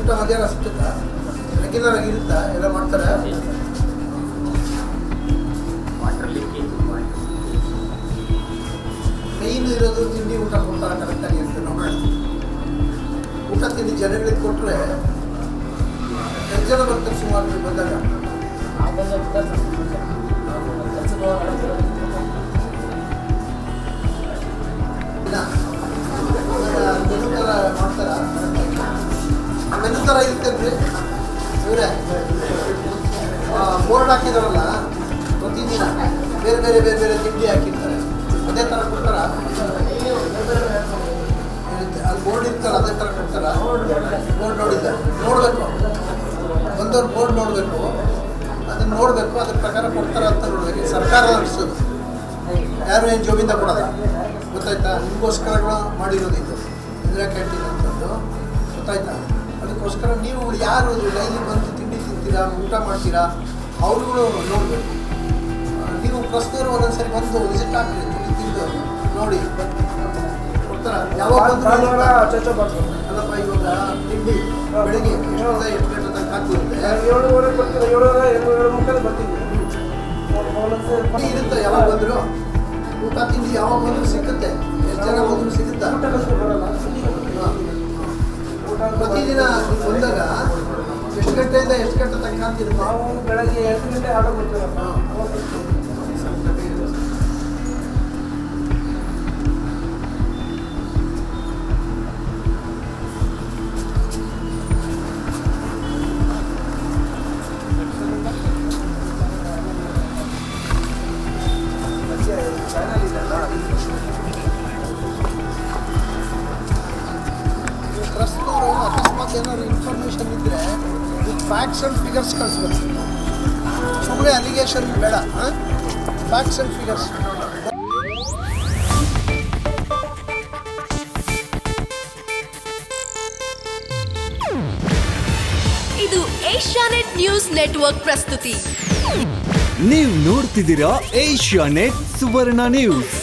ಊಟ ಮಧ್ಯಾಹ್ನ ಸಿಗ್ತುತ್ತಾ ರೆಗ್ಯುಲರ್ ಆಗಿ ಇರುತ್ತಾ ಎಲ್ಲ ಮಾಡ್ತಾರೆ ಮೇಯ್ನ್ ಇರೋದು ತಿಂಡಿ ಊಟ ಕೊಡ್ತಾರೆ ಕರೆಕ್ಟಾಗಿ ಅಂತ ನೋಡೋಣ ಊಟ ತಿಂಡಿ ಜನಗಳಿಗೆ ಕೊಟ್ಟರೆ ಎಷ್ಟು ಜನ ಬರ್ತಾರೆ ಸುಮಾರು ಬಂದಾಗ ಮೆನು ಥರ ಮಾಡ್ತಾರ ಮೆನು ಥರ ಇರ್ತೇನ್ರಿ ಇವರೇ ಬೋರ್ಡ್ ಹಾಕಿದಾರಲ್ಲ ಪ್ರತಿದಿನ ಬೇರೆ ಬೇರೆ ಬೇರೆ ಬೇರೆ ತಿಂಡಿ ಹಾಕಿರ್ತಾರೆ ಅದೇ ಥರ ಕೊಡ್ತಾರ ಅಲ್ಲಿ ಬೋರ್ಡ್ ಇರ್ತಾರೆ ಅದೇ ಥರ ಕೊಡ್ತಾರ ಬೋರ್ಡ್ ನೋಡಿದ್ದೆ ನೋಡಬೇಕು ಬಂದವ್ರು ಬೋರ್ಡ್ ನೋಡಬೇಕು ಅದನ್ನು ನೋಡಬೇಕು ಅದ್ರ ಪ್ರಕಾರ ಕೊಡ್ತಾರ ಅಂತ ನೋಡಬೇಕು ಸರ್ಕಾರ ನಡೆಸೋದು ಯಾರು ಏನು ಜೋಬಿಂದ ಕೊಡೋದ ಗೊತ್ತಾಯ್ತಾ ನಿಮಗೋಸ್ಕರಗಳು ಮಾಡಿರೋದು ಇದು ಇಂದಿರಾ ಕ್ಯಾಂಟೀನ್ ಅಂತಂದು ಗೊತ್ತಾಯ್ತಾ ಅದಕ್ಕೋಸ್ಕರ ನೀವು ಯಾರು ಡೈಲಿ ಬಂದು ತಿಂಡಿ ತಿಂತೀರಾ ಊಟ ಮಾಡ್ತೀರಾ ಅವ್ರುಗಳು ನೋಡಬೇಕು ನೀವು ಪ್ರಸ್ತುತರು ಒಂದೊಂದ್ಸರಿ ಬಂದು ವಿಸಿಟ್ ಹಾಕ್ರಿ ತಿಂಡಿ ತಿಂದು ನೋಡಿ ಕೊಡ್ತಾರ ಯಾವಾಗ ಅಲ್ಲಪ್ಪ ಇವಾಗ ತಿಂಡಿ ಬೆಳಿಗ್ಗೆ ಎಷ್ಟು ಗಂಟೆ ತನಕ ಹಾಕಿರುತ್ತೆ 7:30 ಬರ್ತೀವಿ 7:30 ಬರ್ತೀವಿ ಇರುತ್ತೆ ಯಾವಾಗ ಬಂದರು ಊಟ ತಿಂಡಿ ಯಾವಾಗ ಬಂದರೂ ಸಿಗುತ್ತೆ ಎಷ್ಟು ಜನ ಬಂದರೂ ಸಿಗುತ್ತಾ ಪ್ರತಿದಿನ ಬಂದಾಗ ಎಷ್ಟು ಗಂಟೆಯಿಂದ ಎಷ್ಟು ಗಂಟೆ ತನಕ ಅಂತಿರುತ್ತೆ ನಾವು ಬೆಳಗ್ಗೆ 8 ಗಂಟೆ ಆರ್ಡರ್ ಮಾಡ್ತೀವಿ ಪ್ರಸ್ತುತರು ಅಕಸ್ಮಾತ್ ಏನಾದ್ರು ಇನ್ಫಾರ್ಮೇಷನ್ ಇದ್ದರೆ ಫ್ಯಾಕ್ಟ್ಸ್ ಆ್ಯಂಡ್ ಫಿಗರ್ಸ್ ಕಳಿಸ್ಬೇಕು ಸುಮ್ಮನೆ ಅಲಿಗೇಷನ್ ಬೇಡ ಫ್ಯಾಕ್ಟ್ಸ್ ಆ್ಯಂಡ್ ಫಿಗರ್ಸ್ ಇದು ಏಷ್ಯಾನೆಟ್ ನ್ಯೂಸ್ ನೆಟ್ವರ್ಕ್ ಪ್ರಸ್ತುತಿ. ನೀವು ನೋಡ್ತಿದ್ದೀರಾ ಏಷ್ಯಾನೆಟ್ ಸುವರ್ಣ ನ್ಯೂಸ್.